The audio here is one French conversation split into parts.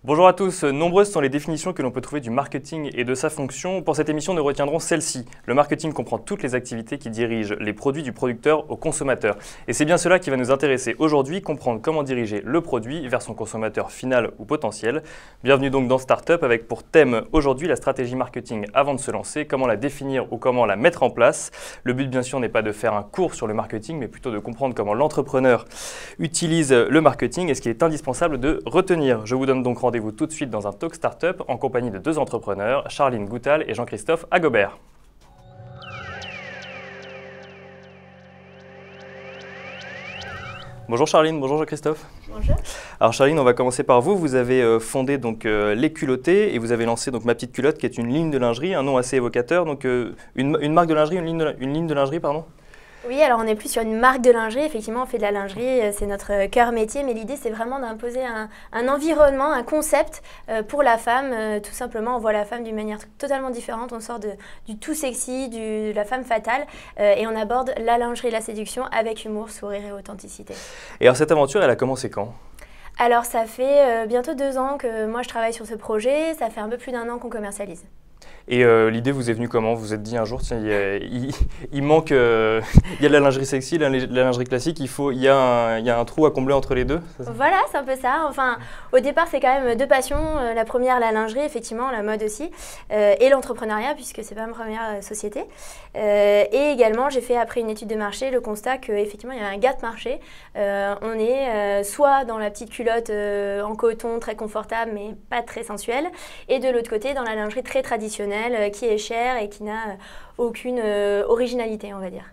Bonjour à tous, nombreuses sont les définitions que l'on peut trouver du marketing et de sa fonction. Pour cette émission, nous retiendrons celle-ci. Le marketing comprend toutes les activités qui dirigent les produits du producteur au consommateur. Et c'est bien cela qui va nous intéresser aujourd'hui, comprendre comment diriger le produit vers son consommateur final ou potentiel. Bienvenue donc dans Startup avec pour thème aujourd'hui la stratégie marketing avant de se lancer, comment la définir ou comment la mettre en place. Le but bien sûr n'est pas de faire un cours sur le marketing, mais plutôt de comprendre comment l'entrepreneur utilise le marketing et ce qu'il est indispensable de retenir. Je vous donne donc rendez-vous tout de suite dans un Talk Startup en compagnie de deux entrepreneurs, Charline Goutal et Jean-Christophe Agobert. Bonjour Charline, bonjour Jean-Christophe. Bonjour. Alors Charline, on va commencer par vous. Vous avez fondé donc Les Culottés et vous avez lancé donc Ma Petite Culotte qui est une ligne de lingerie, un nom assez évocateur. Donc une marque de lingerie, une ligne de lingerie, pardon. Oui, alors on est plus sur une marque de lingerie. Effectivement, on fait de la lingerie, c'est notre cœur métier, mais l'idée c'est vraiment d'imposer un environnement, un concept pour la femme. Tout simplement, on voit la femme d'une manière totalement différente. On sort du tout sexy, de la femme fatale, et on aborde la lingerie et la séduction avec humour, sourire et authenticité. Et alors cette aventure, elle a commencé quand ? Alors ça fait bientôt 2 ans que moi je travaille sur ce projet. Ça fait un peu plus d'1 an qu'on commercialise. Et l'idée vous est venue comment? Vous vous êtes dit un jour, tiens, il manque, il y a de la lingerie sexy, de la lingerie classique, il y a un trou à combler entre les deux? Voilà, c'est un peu ça. Enfin, au départ, c'est quand même 2 passions. La première, la lingerie, effectivement, la mode aussi, et l'entrepreneuriat, puisque c'est pas ma première société. Et également, j'ai fait, après une étude de marché, le constat qu'effectivement, il y a un gap marché. On est soit dans la petite culotte en coton, très confortable, mais pas très sensuelle, et de l'autre côté, dans la lingerie très traditionnelle, qui est chère et qui n'a aucune originalité, on va dire.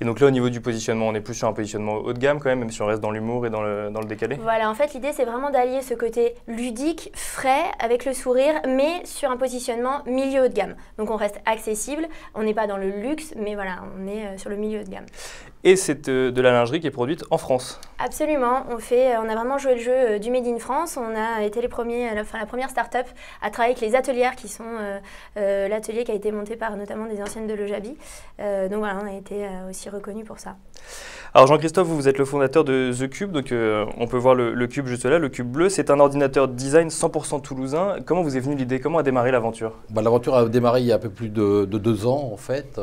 Et donc là, au niveau du positionnement, on est plus sur un positionnement haut de gamme quand même si on reste dans l'humour et dans le décalé? Voilà, en fait, l'idée, c'est vraiment d'allier ce côté ludique, frais, avec le sourire, mais sur un positionnement milieu haut de gamme. Donc on reste accessible, on n'est pas dans le luxe, mais voilà, on est sur le milieu haut de gamme. Et c'est de la lingerie qui est produite en France? Absolument, on a vraiment joué le jeu du Made in France. On a été la première start-up à travailler avec les atelières qui sont l'atelier qui a été monté par notamment des anciennes de Lojabi. Donc voilà, on a été aussi reconnus pour ça. Alors Jean-Christophe, vous êtes le fondateur de The Cube, donc on peut voir le Cube juste là, le Cube bleu. C'est un ordinateur design 100% toulousain. Comment vous est venue l'idée? Comment a démarré l'aventure? L'aventure a démarré il y a un peu plus de 2 ans en fait.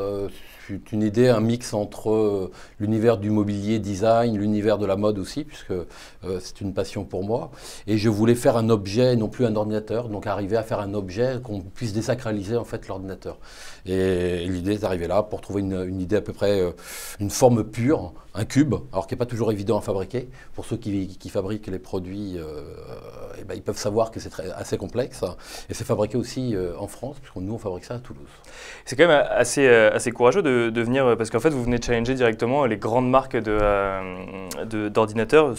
C'est une idée, un mix entre l'univers du mobilier design, l'univers de la mode aussi, puisque c'est une passion pour moi. Et je voulais faire un objet, non plus un ordinateur, donc arriver à faire un objet qu'on puisse désacraliser en fait l'ordinateur. Et l'idée est arrivée là pour trouver une idée à peu près, une forme pure, un cube, alors qui n'est pas toujours évident à fabriquer. Pour ceux qui fabriquent les produits, ils peuvent savoir que c'est assez complexe. Et c'est fabriqué aussi en France, puisque nous on fabrique ça à Toulouse. C'est quand même assez courageux de venir, parce qu'en fait vous venez de challenger directement les grandes marques d'ordinateurs,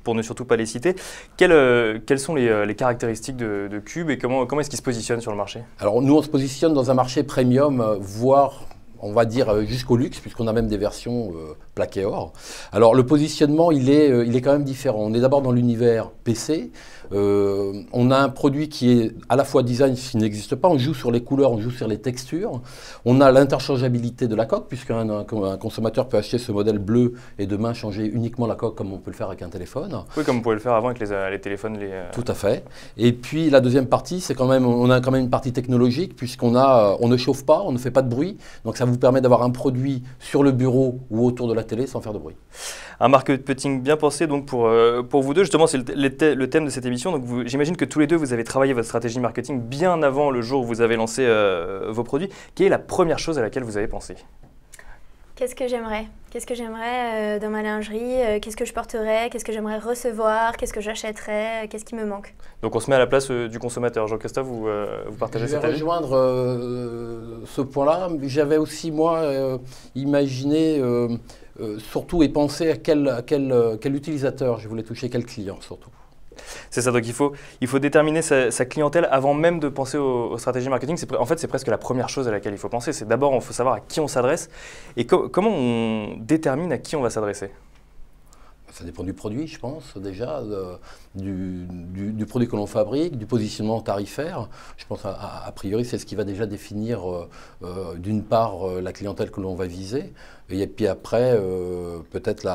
pour ne surtout pas les citer. Quelles sont les caractéristiques de Cube et comment est-ce qu'ils se positionnent sur le marché? Alors nous on se positionne dans un marché premium, voire on va dire jusqu'au luxe, puisqu'on a même des versions plaquées or. Alors le positionnement, il est quand même différent. On est d'abord dans l'univers PC. On a un produit qui est à la fois design, qui n'existe pas. On joue sur les couleurs, on joue sur les textures. On a l'interchangeabilité de la coque, puisqu'un consommateur peut acheter ce modèle bleu et demain changer uniquement la coque comme on peut le faire avec un téléphone. Oui, comme on pouvait le faire avant avec les téléphones. Tout à fait. Et puis la deuxième partie, c'est on a quand même une partie technologique, puisqu'on ne chauffe pas, on ne fait pas de bruit. Donc ça vous permet d'avoir un produit sur le bureau ou autour de la télé sans faire de bruit. Un marketing bien pensé donc pour vous deux. Justement, c'est le thème de cette émission. Donc j'imagine que tous les deux, vous avez travaillé votre stratégie marketing bien avant le jour où vous avez lancé vos produits. Quelle est la première chose à laquelle vous avez pensé? Qu'est-ce que j'aimerais? Qu'est-ce que j'aimerais dans ma lingerie? Qu'est-ce que je porterais? Qu'est-ce que j'aimerais recevoir? Qu'est-ce que j'achèterais? Qu'est-ce qui me manque? Donc on se met à la place du consommateur. Jean-Christophe, vous partagez cette avis? Je vais rejoindre ce point-là. J'avais aussi, moi, imaginé surtout et pensé à quel utilisateur je voulais toucher, quel client surtout. C'est ça, donc il faut déterminer sa clientèle avant même de penser aux stratégies marketing. En fait, c'est presque la première chose à laquelle il faut penser. C'est d'abord, il faut savoir à qui on s'adresse et comment on détermine à qui on va s'adresser. Ça dépend du produit, je pense, déjà, du produit que l'on fabrique, du positionnement tarifaire. Je pense, a priori, c'est ce qui va déjà définir, d'une part, la clientèle que l'on va viser, et puis après, peut-être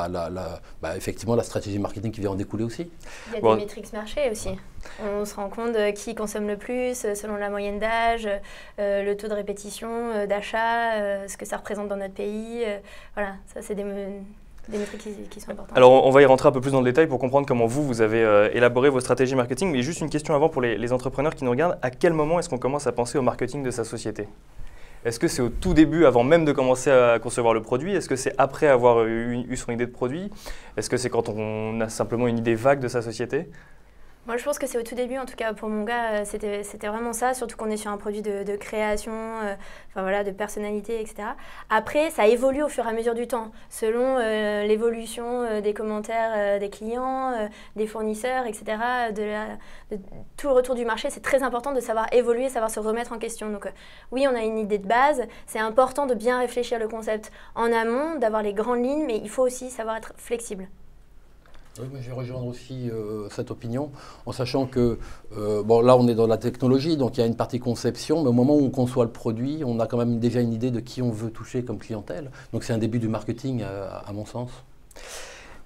effectivement, la stratégie marketing qui vient en découler aussi. Il y a des métriques marché aussi. On se rend compte de qui consomme le plus, selon la moyenne d'âge, le taux de répétition, d'achat, ce que ça représente dans notre pays. Voilà, ça c'est des métriques qui sont importantes. Alors, on va y rentrer un peu plus dans le détail pour comprendre comment vous avez élaboré vos stratégies marketing. Mais juste une question avant pour les entrepreneurs qui nous regardent. À quel moment est-ce qu'on commence à penser au marketing de sa société ? Est-ce que c'est au tout début, avant même de commencer à concevoir le produit? Est-ce que c'est après avoir eu son idée de produit? Est-ce que c'est quand on a simplement une idée vague de sa société? Moi, je pense que c'est au tout début, en tout cas pour mon gars, c'était vraiment ça, surtout qu'on est sur un produit de création, enfin voilà, de personnalité, etc. Après, ça évolue au fur et à mesure du temps, selon l'évolution des commentaires des clients, des fournisseurs, etc. De tout le retour du marché, c'est très important de savoir évoluer, savoir se remettre en question. Donc oui, on a une idée de base, c'est important de bien réfléchir le concept en amont, d'avoir les grandes lignes, mais il faut aussi savoir être flexible. Oui, mais je vais rejoindre aussi cette opinion, en sachant que, là on est dans la technologie, donc il y a une partie conception, mais au moment où on conçoit le produit, on a quand même déjà une idée de qui on veut toucher comme clientèle. Donc c'est un début du marketing à mon sens.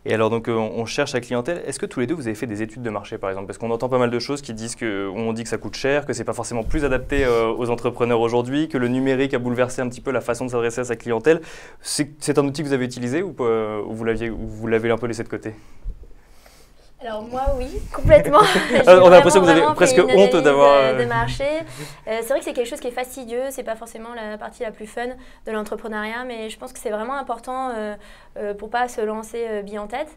Et alors donc on cherche la clientèle. Est-ce que tous les deux vous avez fait des études de marché par exemple? Parce qu'on entend pas mal de choses qui disent on dit que ça coûte cher, que c'est pas forcément plus adapté aux entrepreneurs aujourd'hui, que le numérique a bouleversé un petit peu la façon de s'adresser à sa clientèle. C'est un outil que vous avez utilisé ou vous l'avez un peu laissé de côté? Alors moi oui, complètement. On a l'impression que vous avez presque honte d'avoir... de marché. C'est vrai que c'est quelque chose qui est fastidieux, c'est pas forcément la partie la plus fun de l'entrepreneuriat, mais je pense que c'est vraiment important pour pas se lancer bille en tête,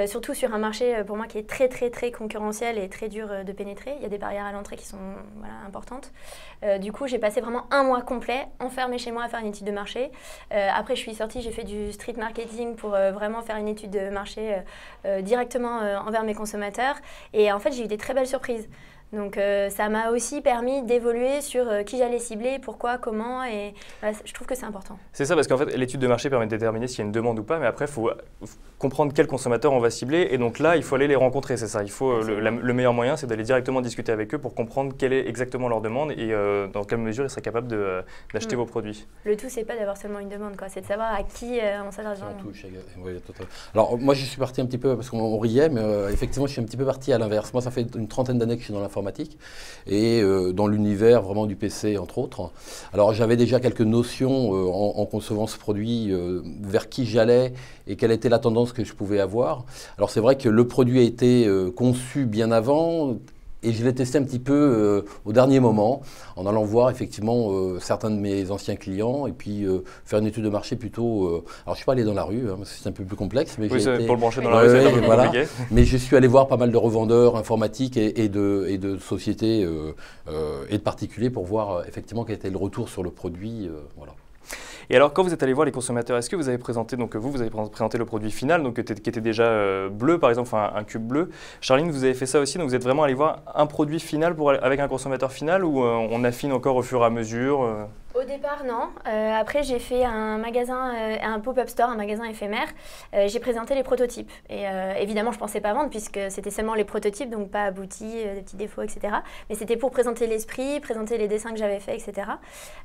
surtout sur un marché pour moi qui est très très très concurrentiel et très dur de pénétrer. Il y a des barrières à l'entrée qui sont importantes. Du coup j'ai passé vraiment un mois complet enfermé chez moi à faire une étude de marché. Après je suis sortie, j'ai fait du street marketing pour vraiment faire une étude de marché directement envers mes consommateurs, et en fait j'ai eu des très belles surprises. Donc ça m'a aussi permis d'évoluer sur qui j'allais cibler, pourquoi, comment, et je trouve que c'est important. C'est ça, parce qu'en fait l'étude de marché permet de déterminer s'il y a une demande ou pas, mais après il faut comprendre quel consommateur on va cibler, et donc là il faut aller les rencontrer, c'est ça. Il faut, le meilleur moyen c'est d'aller directement discuter avec eux pour comprendre quelle est exactement leur demande et dans quelle mesure ils seraient capables d'acheter vos produits. Le tout c'est pas d'avoir seulement une demande, c'est de savoir à qui on s'adresse. Oui, alors moi je suis parti un petit peu, parce qu'on riait, mais effectivement je suis un petit peu parti à l'inverse. Moi ça fait une trentaine d'années que je suis dans l'informatique et dans l'univers vraiment du PC entre autres. Alors j'avais déjà quelques notions en concevant ce produit vers qui j'allais et quelle était la tendance que je pouvais avoir. Alors c'est vrai que le produit a été conçu bien avant et je l'ai testé un petit peu au dernier moment en allant voir effectivement certains de mes anciens clients et puis faire une étude de marché plutôt. Alors je ne suis pas allé dans la rue, c'est un peu plus complexe. Mais oui, pour le brancher dans la rue, c'est un peu plus compliqué. Mais je suis allé voir pas mal de revendeurs informatiques et de sociétés et de particuliers pour voir effectivement quel était le retour sur le produit. Voilà. Et alors, quand vous êtes allé voir les consommateurs, est-ce que vous avez présenté, donc vous avez présenté le produit final, donc, qui était déjà bleu, par exemple, un cube bleu. Charline, vous avez fait ça aussi, donc vous êtes vraiment allé voir un produit final avec un consommateur final ou on affine encore au fur et à mesure Au départ, non. Après, j'ai fait un magasin, un pop-up store, un magasin éphémère. J'ai présenté les prototypes. Et évidemment, je ne pensais pas vendre puisque c'était seulement les prototypes, donc pas aboutis, des petits défauts, etc. Mais c'était pour présenter l'esprit, présenter les dessins que j'avais faits, etc.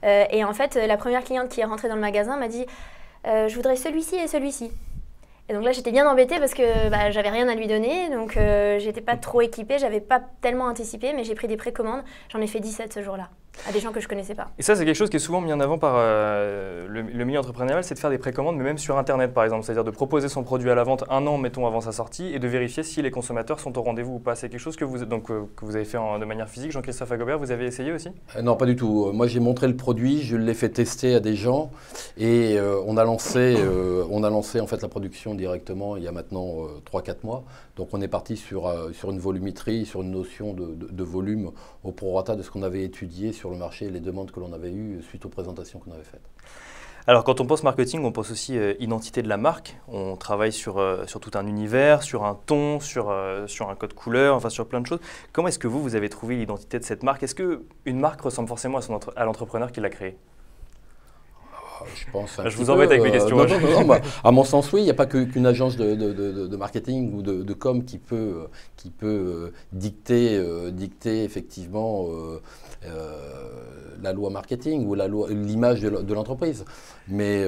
Et en fait, la première cliente qui est rentrée dans le magasin m'a dit « Je voudrais celui-ci et celui-ci ». Et donc là, j'étais bien embêtée parce que j'avais rien à lui donner, donc j'étais pas trop équipée, j'avais pas tellement anticipé, mais j'ai pris des précommandes. J'en ai fait 17 ce jour-là, à des gens que je connaissais pas. Et ça, c'est quelque chose qui est souvent mis en avant par le milieu entrepreneurial, c'est de faire des précommandes, mais même sur Internet, par exemple. C'est-à-dire de proposer son produit à la vente un an, mettons, avant sa sortie, et de vérifier si les consommateurs sont au rendez-vous ou pas. C'est quelque chose que vous avez fait de manière physique. Jean-Christophe Agobert, vous avez essayé aussi? Non, pas du tout. Moi, j'ai montré le produit, je l'ai fait tester à des gens, et on a lancé en fait la production directement il y a maintenant 3-4 mois. Donc on est parti sur une volumétrie, sur une notion de volume au prorata de ce qu'on avait étudié sur le marché et les demandes que l'on avait eues suite aux présentations qu'on avait faites. Alors quand on pense marketing, on pense aussi identité de la marque. On travaille sur tout un univers, sur un ton, sur un code couleur, enfin sur plein de choses. Comment est-ce que vous avez trouvé l'identité de cette marque? Est-ce qu'une marque ressemble forcément à l'entrepreneur qui l'a créée? Je pense je vous embête avec mes questions. Non, bah, à mon sens, oui, il n'y a pas qu'une agence de marketing ou de com qui peut dicter effectivement la loi marketing ou l'image de l'entreprise. Mais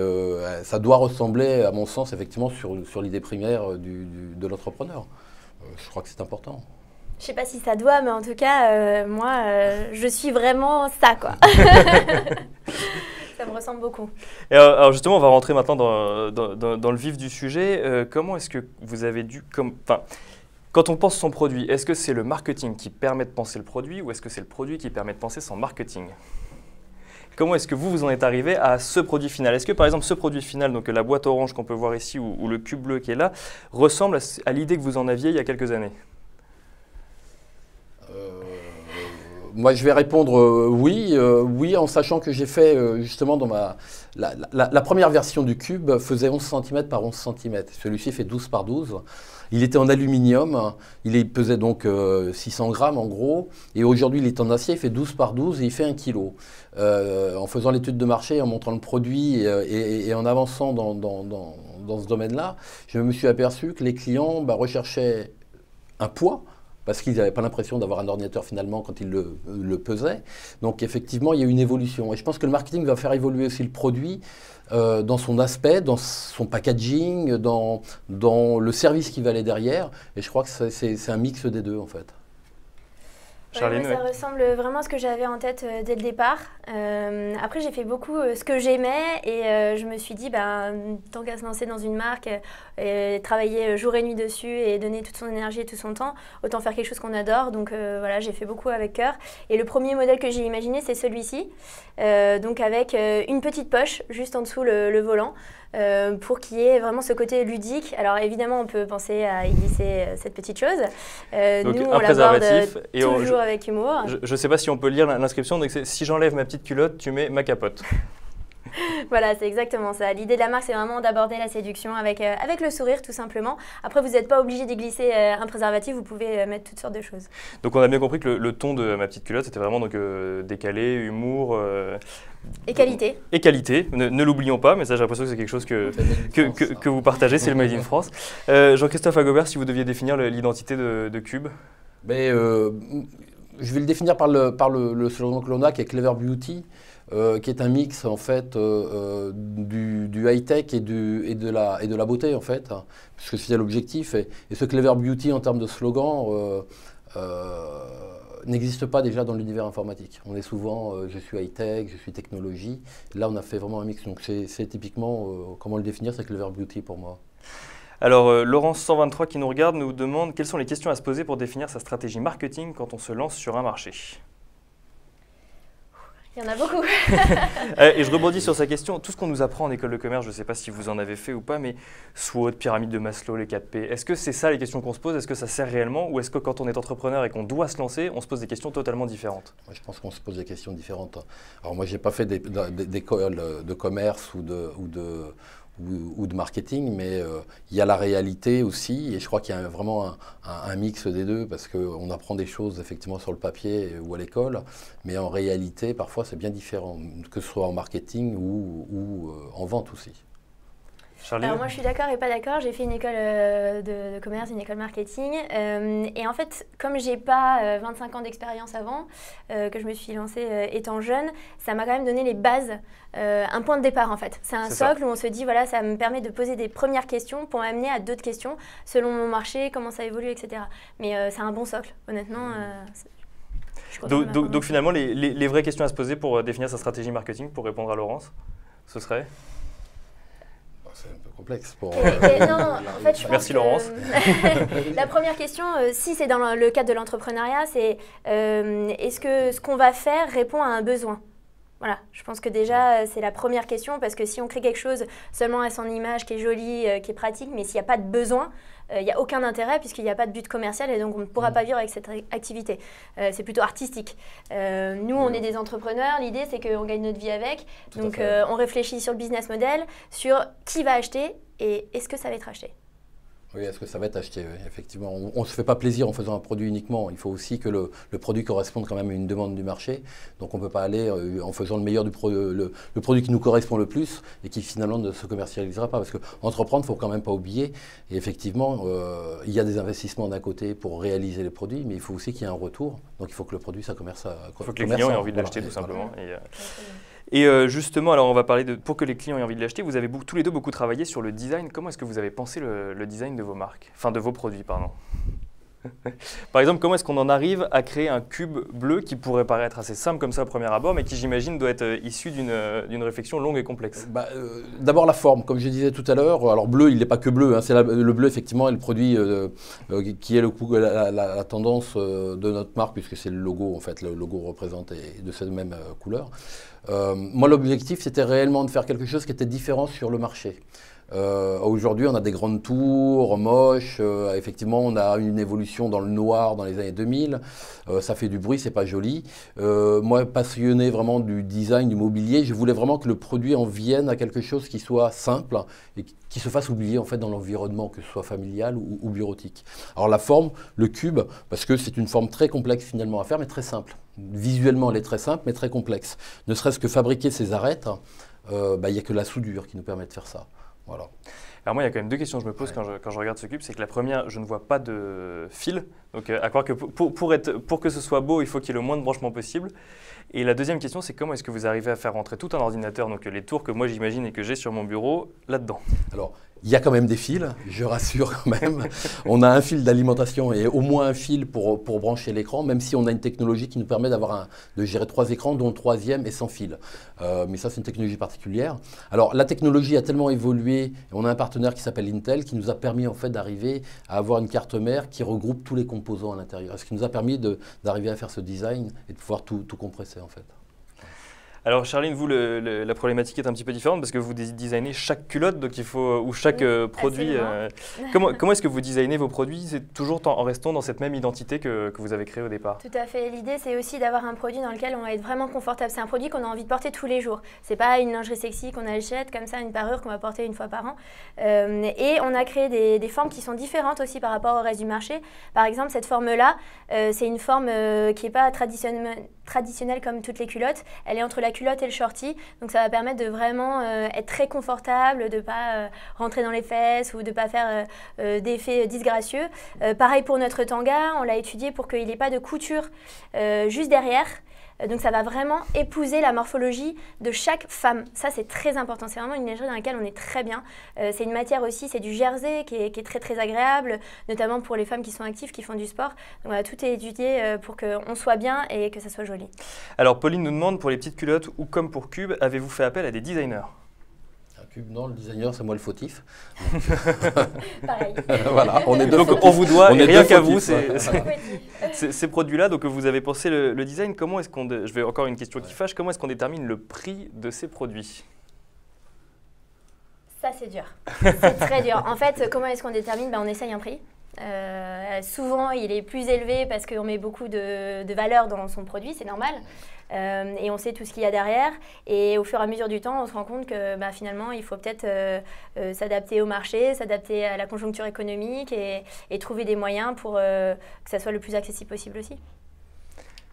ça doit ressembler, à mon sens, effectivement, sur l'idée primaire de l'entrepreneur. Je crois que c'est important. Je ne sais pas si ça doit, mais en tout cas, moi, je suis vraiment ça, quoi. Ça me ressemble beaucoup. Et alors justement, on va rentrer maintenant dans le vif du sujet. Comment est-ce que vous avez dû... Quand on pense son produit, est-ce que c'est le marketing qui permet de penser le produit ou est-ce que c'est le produit qui permet de penser son marketing? Comment est-ce que vous en êtes arrivé à ce produit final? Est-ce que par exemple ce produit final, donc la boîte orange qu'on peut voir ici ou le cube bleu qui est là, ressemble à l'idée que vous en aviez il y a quelques années? Moi, je vais répondre oui, en sachant que j'ai fait justement dans la première version du cube faisait 11 cm par 11 cm. Celui-ci fait 12 par 12. Il était en aluminium, il pesait donc 600 grammes en gros, et aujourd'hui il est en acier, il fait 12 par 12 et il fait 1 kg. En faisant l'étude de marché, en montrant le produit et en avançant dans ce domaine-là, je me suis aperçu que les clients recherchaient un poids, parce qu'ils n'avaient pas l'impression d'avoir un ordinateur finalement quand ils le pesaient. Donc effectivement, il y a une évolution. Et je pense que le marketing va faire évoluer aussi le produit dans son aspect, dans son packaging, dans le service qui va aller derrière. Et je crois que c'est un mix des deux en fait. Charline, ça ressemble vraiment à ce que j'avais en tête dès le départ. Après, j'ai fait beaucoup ce que j'aimais et je me suis dit, tant qu'à se lancer dans une marque, travailler jour et nuit dessus et donner toute son énergie et tout son temps, autant faire quelque chose qu'on adore. Donc voilà, j'ai fait beaucoup avec cœur. Et le premier modèle que j'ai imaginé, c'est celui-ci. Donc avec une petite poche juste en dessous le volant. Pour qu'il y ait vraiment ce côté ludique. Alors évidemment, on peut penser à y glisser cette petite chose. Donc nous, un on préservatif. l'aborde toujours avec humour. Je ne sais pas si on peut lire l'inscription. Donc si j'enlève ma petite culotte, tu mets ma capote. Voilà, c'est exactement ça. L'idée de la marque, c'est vraiment d'aborder la séduction avec le sourire, tout simplement. Après, vous n'êtes pas obligé d'y glisser un préservatif, vous pouvez mettre toutes sortes de choses. Donc on a bien compris que le ton de ma petite culotte, c'était vraiment donc, décalé, humour... Et qualité. Et qualité, ne l'oublions pas, mais ça j'ai l'impression que c'est quelque chose que vous partagez, c'est le Made in France. Jean-Christophe Agobert, si vous deviez définir l'identité de Cube. Mais, je vais le définir par le slogan que l'on a, qui est Clever Beauty, qui est un mix en fait du high-tech et de la beauté en fait, puisque c'est l'objectif. Et ce Clever Beauty en termes de slogan n'existe pas déjà dans l'univers informatique. On est souvent je suis high-tech, je suis technologie. Là, on a fait vraiment un mix. Donc c'est typiquement, comment le définir, c'est Clever Beauty pour moi. Alors, Laurence 123 qui nous regarde nous demande quelles sont les questions à se poser pour définir sa stratégie marketing quand on se lance sur un marché. Il y en a beaucoup. Et je rebondis sur sa question. Tout ce qu'on nous apprend en école de commerce, je ne sais pas si vous en avez fait ou pas, mais SWOT, pyramide de Maslow, les 4 P, est-ce que c'est ça les questions qu'on se pose? Est-ce que ça sert réellement? Ou est-ce que quand on est entrepreneur et qu'on doit se lancer, on se pose des questions totalement différentes? Moi, je pense qu'on se pose des questions différentes. Alors moi, je n'ai pas fait d'école de commerce ou de marketing, mais il y a la réalité aussi, et je crois qu'il y a vraiment un mix des deux, parce qu'on apprend des choses effectivement sur le papier ou à l'école, mais en réalité, parfois c'est bien différent, que ce soit en marketing ou en vente aussi. Charline? Alors moi je suis d'accord et pas d'accord, j'ai fait une école de commerce, une école marketing et en fait comme j'ai pas 25 ans d'expérience avant, que je me suis lancée étant jeune, ça m'a quand même donné les bases, un point de départ en fait. C'est un socle où on se dit voilà ça me permet de poser des premières questions pour m'amener à d'autres questions selon mon marché, comment ça évolue etc. Mais c'est un bon socle honnêtement. Donc finalement les vraies questions à se poser pour définir sa stratégie marketing, pour répondre à Laurence, ce serait? C'est un peu complexe pour... non, en fait, je pense Merci Laurence. La première question, si c'est dans le cadre de l'entrepreneuriat, c'est est-ce que ce qu'on va faire répond à un besoin? Voilà, je pense que déjà, c'est la première question, parce que si on crée quelque chose seulement à son image, qui est jolie, qui est pratique, mais s'il n'y a pas de besoin, il n'y a aucun intérêt, puisqu'il n'y a pas de but commercial, et donc on ne pourra pas vivre avec cette activité. C'est plutôt artistique. Nous, on est des entrepreneurs, l'idée, c'est qu'on gagne notre vie avec. Donc, on réfléchit sur le business model, sur qui va acheter, et est-ce que ça va être acheté. Oui, est-ce que ça va être acheté? Oui, effectivement, on ne se fait pas plaisir en faisant un produit uniquement. Il faut aussi que le produit corresponde quand même à une demande du marché. Donc on ne peut pas aller en faisant le meilleur du le produit qui nous correspond le plus et qui finalement ne se commercialisera pas. Parce qu'entreprendre, il ne faut quand même pas oublier. Et effectivement, il y a des investissements d'un côté pour réaliser les produits, mais il faut aussi qu'il y ait un retour. Donc il faut que le produit, ça commerce à... Il faut que les clients aient envie de l'acheter tout simplement. Et justement, alors on va parler pour que les clients aient envie de l'acheter, vous avez tous les deux beaucoup travaillé sur le design. Comment est-ce que vous avez pensé le design de vos marques, enfin de vos produits, pardon. Par exemple, comment est-ce qu'on en arrive à créer un cube bleu qui pourrait paraître assez simple comme ça au premier abord, mais qui j'imagine doit être issu d'une réflexion longue et complexe? D'abord la forme, comme je disais tout à l'heure. Alors bleu, il n'est pas que bleu, hein, c'est le bleu effectivement est le produit qui est la tendance de notre marque, puisque c'est le logo en fait, le logo représente de cette même couleur. Moi l'objectif c'était réellement de faire quelque chose qui était différent sur le marché. Aujourd'hui, on a des grandes tours moches. Effectivement, on a une évolution dans le noir dans les années 2000. Ça fait du bruit, c'est pas joli. Moi, passionné vraiment du design, du mobilier, je voulais vraiment que le produit en vienne à quelque chose qui soit simple et qui se fasse oublier en fait dans l'environnement, que ce soit familial ou bureautique. Alors la forme, le cube, parce que c'est une forme très complexe finalement à faire, mais très simple. Visuellement, elle est très simple, mais très complexe. Ne serait-ce que fabriquer ces arêtes, il n'y a que la soudure qui nous permet de faire ça. Voilà. Alors moi, il y a quand même deux questions que je me pose quand je regarde ce cube. C'est que la première, je ne vois pas de fil. Donc à croire que pour que ce soit beau, il faut qu'il y ait le moins de branchements possible. Et la deuxième question, c'est comment est-ce que vous arrivez à faire rentrer tout un ordinateur, donc les tours que moi j'imagine et que j'ai sur mon bureau, là-dedans? Alors, il y a quand même des fils, je rassure quand même. On a un fil d'alimentation et au moins un fil pour brancher l'écran, même si on a une technologie qui nous permet de gérer 3 écrans, dont le troisième est sans fil. Mais ça, c'est une technologie particulière. Alors, la technologie a tellement évolué, et on a un partenaire qui s'appelle Intel, qui nous a permis en fait d'arriver à avoir une carte mère qui regroupe tous les composants à l'intérieur. Ce qui nous a permis d'arriver à faire ce design et de pouvoir tout compresser en fait. Alors Charline, vous, la problématique est un petit peu différente parce que vous designez chaque culotte, donc il faut, ou chaque produit. Comment est-ce que vous designez vos produits? C'est toujours en restant dans cette même identité que vous avez créée au départ? Tout à fait. L'idée, c'est aussi d'avoir un produit dans lequel on va être vraiment confortable. C'est un produit qu'on a envie de porter tous les jours. C'est pas une lingerie sexy qu'on achète comme ça, une parure qu'on va porter une fois par an. Et on a créé des formes qui sont différentes aussi par rapport au reste du marché. Par exemple, cette forme-là, c'est une forme qui n'est pas traditionnelle comme toutes les culottes. Elle est entre la culotte et le shorty, donc ça va permettre de vraiment être très confortable, de ne pas rentrer dans les fesses ou de ne pas faire d'effets disgracieux. Pareil pour notre tanga, on l'a étudié pour qu'il n'ait pas de couture juste derrière. Donc ça va vraiment épouser la morphologie de chaque femme. Ça, c'est très important. C'est vraiment une lingerie dans laquelle on est très bien. C'est une matière aussi, c'est du jersey qui est très très agréable, notamment pour les femmes qui sont actives, qui font du sport. Donc voilà, tout est étudié pour qu'on soit bien et que ça soit joli. Alors Pauline nous demande, pour les petites culottes ou comme pour Cube, avez-vous fait appel à des designers? Non, le designer, c'est moi le fautif. Pareil. Voilà, on est deux donc fautifs. on vous doit, on et rien qu'à vous, voilà. ces produits-là. Donc vous avez pensé le design. Comment est-ce qu'on, je vais encore une question qui fâche. Comment est-ce qu'on détermine le prix de ces produits? Ça, c'est dur. C'est très dur. En fait, comment est-ce qu'on détermine? On essaye un prix. Souvent, il est plus élevé parce qu'on met beaucoup de valeur dans son produit, c'est normal. Et on sait tout ce qu'il y a derrière. Et au fur et à mesure du temps, on se rend compte que finalement, il faut peut-être s'adapter au marché, s'adapter à la conjoncture économique et trouver des moyens pour que ça soit le plus accessible possible aussi.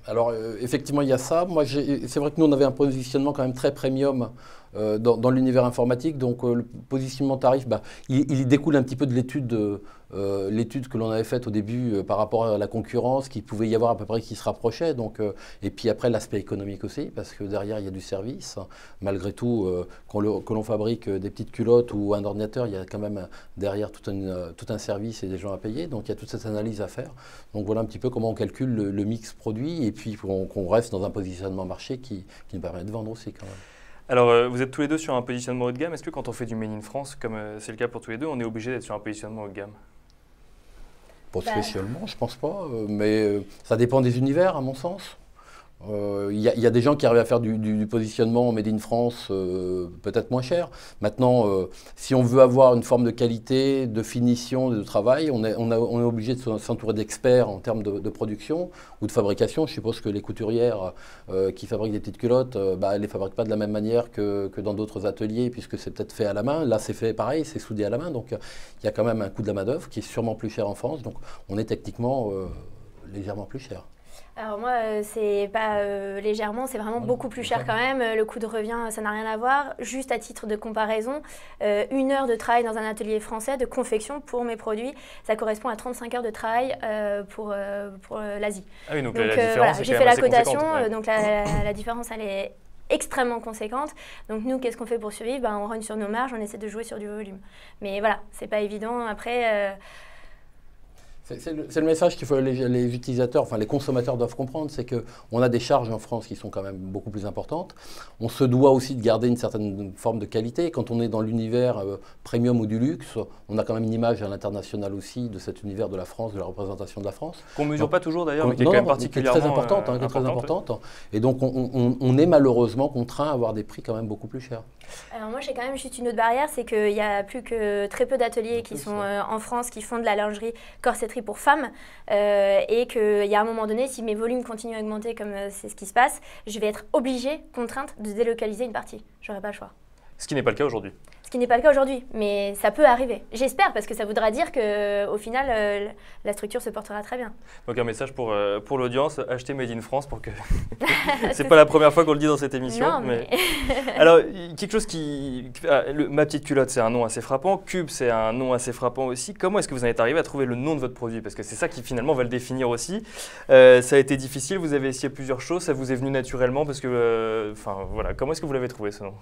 Alors effectivement, il y a ça. Moi, c'est vrai que nous, on avait un positionnement quand même très premium dans l'univers informatique. Donc le positionnement tarif, il découle un petit peu de l'étude que l'on avait faite au début par rapport à la concurrence, qu'il pouvait y avoir à peu près qui se rapprochait. Donc, et puis après, l'aspect économique aussi, parce que derrière, il y a du service. Malgré tout, que l'on fabrique des petites culottes ou un ordinateur, il y a quand même derrière tout un service et des gens à payer. Donc, il y a toute cette analyse à faire. Donc, voilà un petit peu comment on calcule le mix produit et puis qu'on reste dans un positionnement marché qui nous permet de vendre aussi quand même. Alors, vous êtes tous les deux sur un positionnement haut de gamme. Est-ce que quand on fait du Made in France, comme c'est le cas pour tous les deux, on est obligé d'être sur un positionnement haut de gamme? Pas spécialement, je pense pas, mais ça dépend des univers, à mon sens. y a des gens qui arrivent à faire du positionnement Made in France peut-être moins cher. Maintenant, si on veut avoir une forme de qualité, de finition, de travail, on est obligé de s'entourer d'experts en termes de production ou de fabrication. Je suppose que les couturières qui fabriquent des petites culottes, elles ne les fabriquent pas de la même manière que dans d'autres ateliers, puisque c'est peut-être fait à la main. Là, c'est fait pareil, c'est soudé à la main. Donc, il y a quand même un coût de la main-d'œuvre qui est sûrement plus cher en France. Donc, on est techniquement légèrement plus cher. Alors moi, c'est pas légèrement, c'est vraiment beaucoup plus cher quand même. Le coût de revient, ça n'a rien à voir. Juste à titre de comparaison, 1 heure de travail dans un atelier français de confection pour mes produits, ça correspond à 35 heures de travail pour l'Asie. Ah oui, donc la différence, voilà, c'est j'ai quand fait même la assez cotation, conséquente, ouais. donc la différence, elle est extrêmement conséquente. Donc nous, qu'est-ce qu'on fait pour survivre? On rogne sur nos marges, on essaie de jouer sur du volume. Mais voilà, c'est pas évident. Après... C'est le message qu'il faut les utilisateurs, enfin les consommateurs doivent comprendre, c'est qu'on a des charges en France qui sont quand même beaucoup plus importantes. On se doit aussi de garder une certaine forme de qualité. Quand on est dans l'univers premium ou du luxe, on a quand même une image à l'international aussi de cet univers de la France, de la représentation de la France. Qu'on ne mesure pas toujours d'ailleurs, mais qui est quand même particulièrement très importante, qui est très importante. Et donc on est malheureusement contraint à avoir des prix quand même beaucoup plus chers. Alors moi j'ai quand même juste une autre barrière, c'est qu'il n'y a plus que très peu d'ateliers qui sont en France qui font de la lingerie corsetterie pour femmes et qu'il y a un moment donné, si mes volumes continuent à augmenter comme c'est ce qui se passe, je vais être obligée, contrainte de délocaliser une partie. J'aurai pas le choix. Ce qui n'est pas le cas aujourd'hui. Ce qui n'est pas le cas aujourd'hui, mais ça peut arriver. J'espère, parce que ça voudra dire qu'au final, la structure se portera très bien. Donc un message pour l'audience, achetez Made in France pour que... C'est pas la première fois qu'on le dit dans cette émission. Non, mais... Alors, quelque chose qui... Ma petite culotte, c'est un nom assez frappant. Cube, c'est un nom assez frappant aussi. Comment est-ce que vous en êtes arrivé à trouver le nom de votre produit? Parce que c'est ça qui finalement va le définir aussi. Ça a été difficile, vous avez essayé plusieurs choses, ça vous est venu naturellement parce que... Enfin, voilà. Comment est-ce que vous l'avez trouvé ce nom?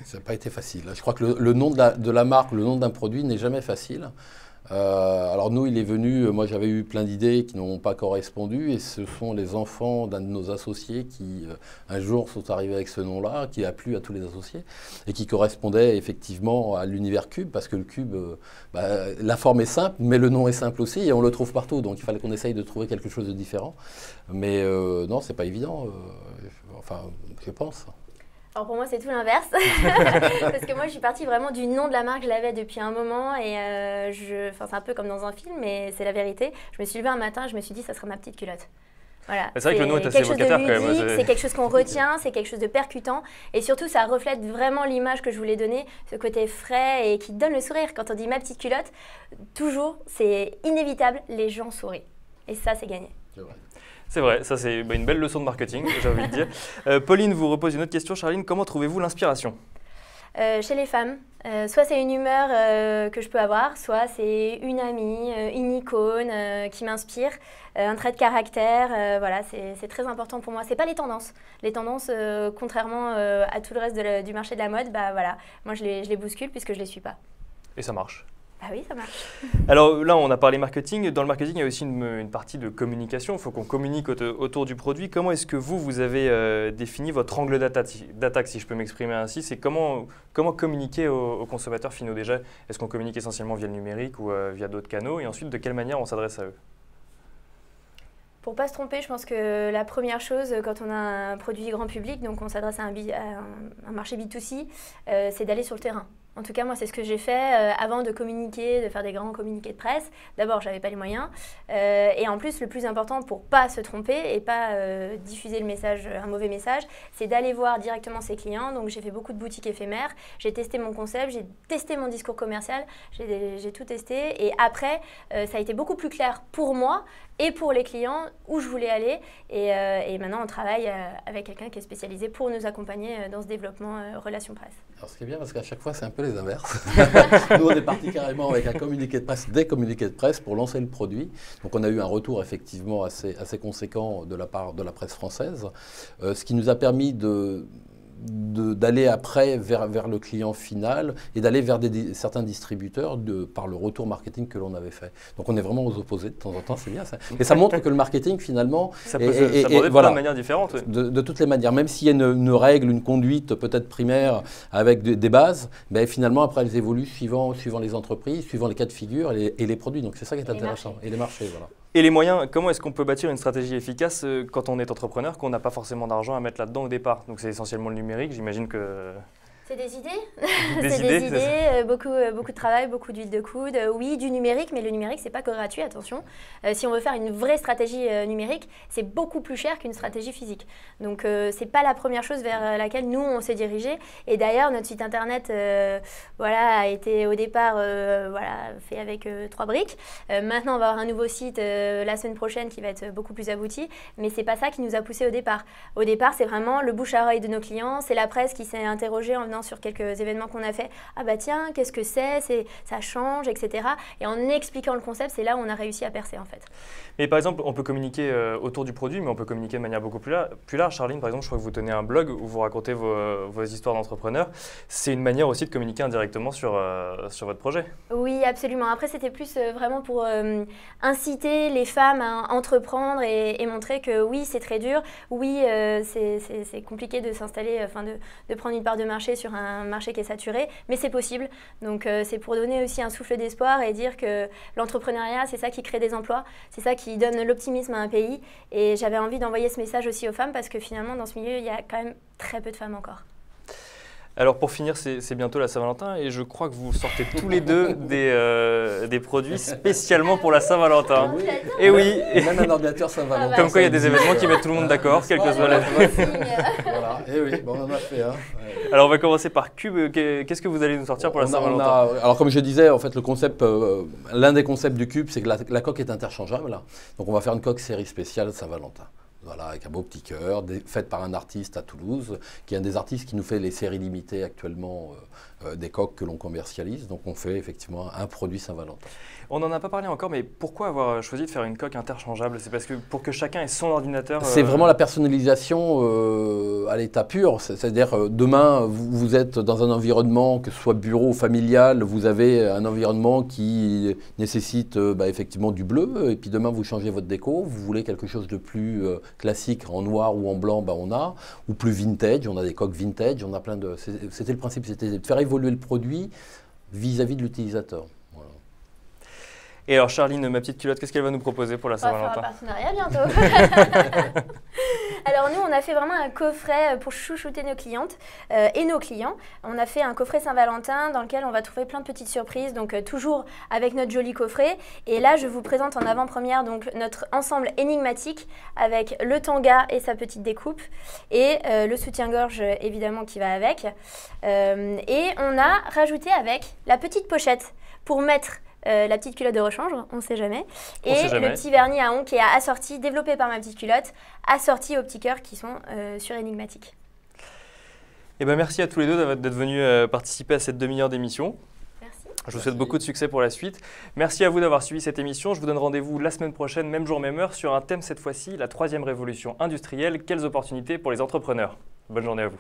Ça n'a pas été facile. Je crois que le nom de la marque, le nom d'un produit n'est jamais facile. Alors nous, il est venu, moi j'avais eu plein d'idées qui n'ont pas correspondu et ce sont les enfants d'un de nos associés qui un jour sont arrivés avec ce nom-là, qui a plu à tous les associés et qui correspondait effectivement à l'univers Cube parce que le Cube, la forme est simple mais le nom est simple aussi et on le trouve partout. Donc il fallait qu'on essaye de trouver quelque chose de différent. Mais non, c'est pas évident, enfin je pense. Alors pour moi, c'est tout l'inverse, parce que moi, je suis partie vraiment du nom de la marque, je l'avais depuis un moment, et c'est un peu comme dans un film, mais c'est la vérité. Je me suis levée un matin, je me suis dit, ça sera ma petite culotte. Voilà. C'est vrai que le nom est assez évocateur quand même. C'est quelque chose qu'on retient, c'est quelque chose de percutant, et surtout, ça reflète vraiment l'image que je voulais donner, ce côté frais et qui donne le sourire. Quand on dit ma petite culotte, toujours, c'est inévitable, les gens sourient. Et ça, c'est gagné. C'est vrai. C'est vrai, ça c'est une belle leçon de marketing, j'ai envie de dire. Pauline vous repose une autre question. Charline, comment trouvez-vous l'inspiration? Chez les femmes, soit c'est une humeur que je peux avoir, soit c'est une amie, une icône qui m'inspire, un trait de caractère. Voilà, c'est très important pour moi. C'est pas les tendances. Les tendances, contrairement à tout le reste du marché de la mode, voilà, moi je les bouscule puisque je les suis pas. Et ça marche. Ah oui, ça marche. Alors là, on a parlé marketing. Dans le marketing, il y a aussi une partie de communication. Il faut qu'on communique autour du produit. Comment est-ce que vous avez défini votre angle d'attaque, si je peux m'exprimer ainsi? C'est comment communiquer aux consommateurs finaux déjà? Est-ce qu'on communique essentiellement via le numérique ou via d'autres canaux? Et ensuite, de quelle manière on s'adresse à eux? Pour ne pas se tromper, je pense que la première chose, quand on a un produit grand public, donc on s'adresse à un marché B2C, c'est d'aller sur le terrain. En tout cas, moi, c'est ce que j'ai fait avant de communiquer, de faire des grands communiqués de presse. D'abord, je n'avais pas les moyens. Et en plus, le plus important pour ne pas se tromper et pas diffuser le message, un mauvais message, c'est d'aller voir directement ses clients. Donc, j'ai fait beaucoup de boutiques éphémères. J'ai testé mon concept, j'ai testé mon discours commercial. J'ai tout testé. Et après, ça a été beaucoup plus clair pour moi et pour les clients où je voulais aller. Et maintenant, on travaille avec quelqu'un qui est spécialisé pour nous accompagner dans ce développement relation presse. Alors, ce qui est bien, parce qu'à chaque fois, c'est un peu les inverses. Nous, on est parti carrément avec un communiqué de presse, des communiqués de presse pour lancer le produit. Donc, on a eu un retour effectivement assez conséquent de la part de la presse française, ce qui nous a permis d'aller après vers le client final et d'aller vers certains distributeurs par le retour marketing que l'on avait fait. Donc on est vraiment aux opposés de temps en temps, c'est bien ça. Et ça montre que le marketing finalement ça peut s'aborder de manière différente. De toutes les manières, même s'il y a une règle, une conduite peut-être primaire avec des bases, ben finalement après elles évoluent suivant les entreprises, suivant les cas de figure et les produits. Donc c'est ça qui est intéressant. Et les marchés, voilà. Et les moyens, comment est-ce qu'on peut bâtir une stratégie efficace quand on est entrepreneur, qu'on n'a pas forcément d'argent à mettre là-dedans au départ? Donc c'est essentiellement le numérique, j'imagine que… C'est des idées, Des idées, beaucoup de travail, beaucoup d'huile de coude. Oui, du numérique, mais le numérique, c'est pas que gratuit, attention. Si on veut faire une vraie stratégie numérique, c'est beaucoup plus cher qu'une stratégie physique. Donc, c'est pas la première chose vers laquelle nous, on s'est dirigé. Et d'ailleurs, notre site internet voilà, a été au départ voilà, fait avec 3 briques. Maintenant, on va avoir un nouveau site la semaine prochaine qui va être beaucoup plus abouti. Mais c'est pas ça qui nous a poussé au départ. Au départ, c'est vraiment le bouche à oreille de nos clients. C'est la presse qui s'est interrogée en venant sur quelques événements qu'on a fait. Ah bah tiens, qu'est-ce que c'est, ça change, etc. Et en expliquant le concept, c'est là où on a réussi à percer en fait. Mais par exemple, on peut communiquer autour du produit, mais on peut communiquer de manière beaucoup plus large. Charline, par exemple, je crois que vous tenez un blog où vous racontez vos histoires d'entrepreneurs. C'est une manière aussi de communiquer indirectement sur votre projet. Oui, absolument. Après, c'était plus vraiment pour inciter les femmes à entreprendre et montrer que oui, c'est très dur. Oui, c'est compliqué de s'installer, de prendre une part de marché sur un marché qui est saturé, mais c'est possible. Donc, c'est pour donner aussi un souffle d'espoir et dire que l'entrepreneuriat, c'est ça qui crée des emplois, c'est ça qui donne l'optimisme à un pays. Et j'avais envie d'envoyer ce message aussi aux femmes parce que finalement, dans ce milieu, il y a quand même très peu de femmes encore. Alors pour finir, c'est bientôt la Saint-Valentin et je crois que vous sortez tous les deux des produits spécialement pour la Saint-Valentin. Oui. Et oui. Et même un ordinateur Saint-Valentin. Comme quoi il y a des événements qui mettent tout le monde d'accord, quel que soit la… Voilà, et oui, bon, on en a fait. Hein. Ouais. Alors on va commencer par Cube. Qu'est-ce que vous allez nous sortir pour la Saint-Valentin? Alors comme je disais, en fait, le concept, l'un des concepts du Cube, c'est que la coque est interchangeable. Là. Donc on va faire une coque série spéciale Saint-Valentin. Voilà, avec un beau petit cœur, faite par un artiste à Toulouse, qui est un des artistes qui nous fait les séries limitées actuellement des coques que l'on commercialise. Donc on fait effectivement un produit Saint-Valentin. On n'en a pas parlé encore, mais pourquoi avoir choisi de faire une coque interchangeable? C'est parce que pour que chacun ait son ordinateur… C'est vraiment la personnalisation à l'état pur. C'est-à-dire demain, vous êtes dans un environnement, que ce soit bureau ou familial, vous avez un environnement qui nécessite effectivement du bleu. Et puis demain, vous changez votre déco, vous voulez quelque chose de plus classique en noir ou en blanc, on a, ou plus vintage, on a des coques vintage, on a plein de… C'était le principe, c'était de faire évoluer le produit vis-à-vis de l'utilisateur. Voilà. Et alors Charline, ma petite culotte, qu'est-ce qu'elle va nous proposer pour la Saint-Valentin? On va faire un partenariat bientôt. Alors nous, on a fait vraiment un coffret pour chouchouter nos clientes et nos clients. On a fait un coffret Saint-Valentin dans lequel on va trouver plein de petites surprises, donc toujours avec notre joli coffret. Et là, je vous présente en avant-première donc notre ensemble énigmatique avec le tanga et sa petite découpe et le soutien-gorge évidemment qui va avec. Et on a rajouté avec la petite pochette pour mettre la petite culotte de rechange, on ne sait jamais. Et le petit vernis à ongles qui est assorti, développé par ma petite culotte, assorti aux petits cœurs qui sont sur énigmatique. Eh ben, merci à tous les deux d'être venus participer à cette demi-heure d'émission. Merci. Je vous souhaite beaucoup de succès pour la suite. Merci à vous d'avoir suivi cette émission. Je vous donne rendez-vous la semaine prochaine, même jour, même heure, sur un thème cette fois-ci, la 3e révolution industrielle. Quelles opportunités pour les entrepreneurs? Bonne journée à vous.